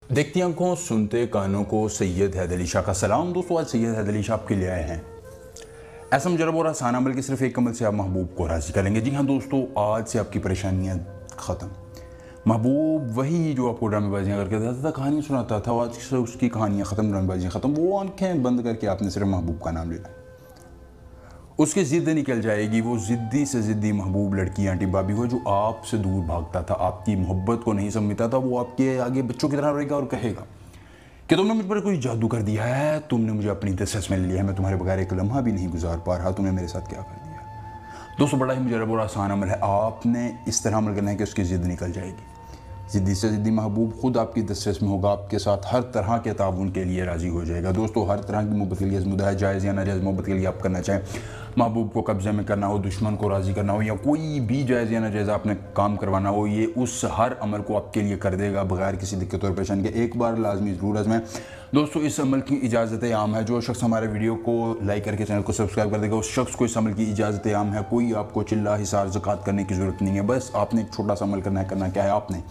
देखती आंखों सुनते कानों को सैयद हैदर अली शाह का सलाम। दोस्तों, आज सैयद हैदर अली शाह आपके लिए आए हैं ऐसा मुजरब और आसान अमल कि सिर्फ एक अमल से आप महबूब को राज़ी करेंगे। जी हाँ दोस्तों, आज से आपकी परेशानियां ख़त्म। महबूब वही जो आपको ड्रामेबाजियाँ करके देता था, कहानियाँ सुनाता था, आज से उसकी कहानियाँ ख़त्म, ड्रामेबाजियाँ ख़त्म। वो आंखें बंद करके आपने सिर्फ महबूब का नाम लेना। उसकी ज़िद्द निकल जाएगी। वो ज़िद्दी से ज़िद्दी महबूब लड़की आंटी भाभी हो जो आपसे दूर भागता था, आपकी मोहब्बत को नहीं समझता था। वो आपके आगे बच्चों की तरह रहेगा और कहेगा कि तुमने मुझ पर कोई जादू कर दिया है, तुमने मुझे अपनी दस्तरस में ले लिया है, मैं तुम्हारे बगैर एक लम्हा भी नहीं गुजार पा रहा, तुमने मेरे साथ क्या कर दिया। दोस्तों, बड़ा ही मुजरब और आसान अमल है। आपने इस तरह अमल करना है कि उसकी ज़िद्द निकल जाएगी। ज़िद्दी से ज़िद्दी महबूब खुद आपकी दस्तरस में होगा, आपके साथ हर तरह के ताउन के लिए राज़ी हो जाएगा। दोस्तों, हर तरह की मोहब्बत के लिए मुद्दा है, जायज़ या नाजायज़ मोहब्बत के लिए आप करना चाहें, महबूब को कब्ज़े में करना हो, दुश्मन को राज़ी करना हो, या कोई भी जायज़ या नाजायज़ आपने काम करवाना हो, ये उस हर अमल को आपके लिए कर देगा बगैर किसी दिक्कत और परेशानी के। एक बार लाजमी ज़रूर आज़माएं। दोस्तों, इस अमल की इजाज़त आम है। जो शख्स हमारे वीडियो को लाइक करके चैनल को सब्सक्राइब कर देगा, उस शख्स को इस अमल की इजाज़त आम है। कोई आपको चिल्ला हिसार ज़कात करने की ज़रूरत नहीं है। बस आपने एक छोटा सा अमल करना है। करना क्या है, आपने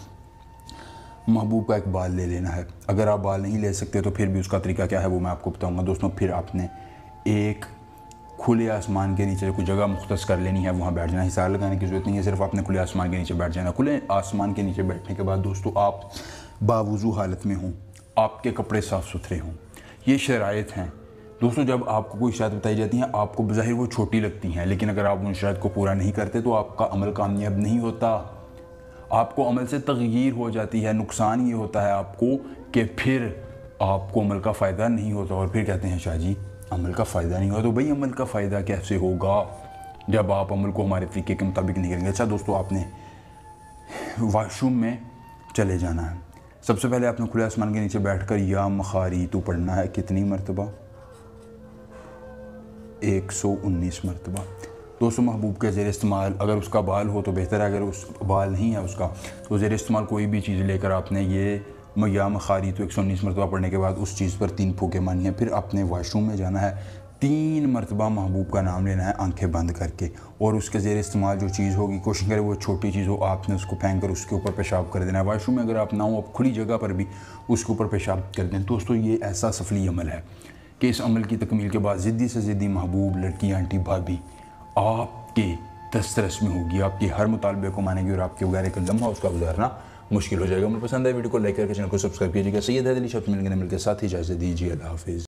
महबूब का एक बाल ले लेना है। अगर आप बाल नहीं ले सकते तो फिर भी उसका तरीका क्या है वो मैं आपको बताऊंगा। दोस्तों, फिर आपने एक खुले आसमान के नीचे कोई जगह मुख्तस कर लेनी है, वहाँ बैठ जाना। हिसार लगाने की ज़रूरत नहीं है, सिर्फ आपने खुले आसमान के नीचे बैठ जाना। खुले आसमान के नीचे बैठने के बाद दोस्तों, आप बावुज़ू हालत में हों, आपके कपड़े साफ़ सुथरे हों। ये शराइत हैं। दोस्तों, जब आपको कोई शराइत बताई जाती हैं, आपको बज़ाहिर वो छोटी लगती हैं, लेकिन अगर आप उन शराइत को पूरा नहीं करते तो आपका अमल कामयाब नहीं होता। आपको अमल से तग़यीर हो जाती है। नुकसान ये होता है आपको कि फिर आपको अमल का फ़ायदा नहीं होता। और फिर कहते हैं शाह जी अमल का फ़ायदा नहीं होगा। तो भाई अमल का फ़ायदा कैसे होगा जब आप अमल को हमारे तरीके के मुताबिक नहीं करेंगे। अच्छा दोस्तों, आपने वाशरूम में चले जाना है। सबसे पहले आपने खुले आसमान के नीचे बैठकर या मखारी तो पढ़ना है। कितनी मरतबा? 119 मरतबा। दोस्तों, महबूब के ज़ेर इस्तेमाल अगर उसका बाल हो तो बेहतर है, अगर उस बाल नहीं है उसका तो ज़ेर इस्तेमाल कोई भी चीज़ लेकर आपने ये या मखारी तो 119 मरतबा पढ़ने के बाद उस चीज़ पर 3 फूके मारनी है। फिर आपने वाशरूम में जाना है, 3 मरतबा महबूब का नाम लेना है आंखें बंद करके। और उसके ज़ेर इस्तेमाल जो चीज़ होगी, कोशिश करें वो छोटी चीज़ हो, आपने उसको फेंक कर उसके ऊपर पेशाब कर देना है। वाशरूम में अगर आप ना हो, आप खुली जगह पर भी उसके ऊपर पेशाब कर दें। दोस्तों, ये ऐसा सफली अमल है कि इस अमल की तकमील के बाद ज़िद्दी से ज़िद्दी महबूब लड़की आंटी भाभी आपके दस्तरस में होगी, आपके हर मुतालबे को मानेगी और आपके बगैर एक लम्हा उसका गुजारना मुश्किल हो जाएगा। मुझे पसंद है वीडियो को लाइक करके चैनल को सब्सक्राइब कीजिएगा। सैयद हैदर अली शाह मिलकर साथ ही इजाज़त दीजिए। अल्लाह हाफ़िज़।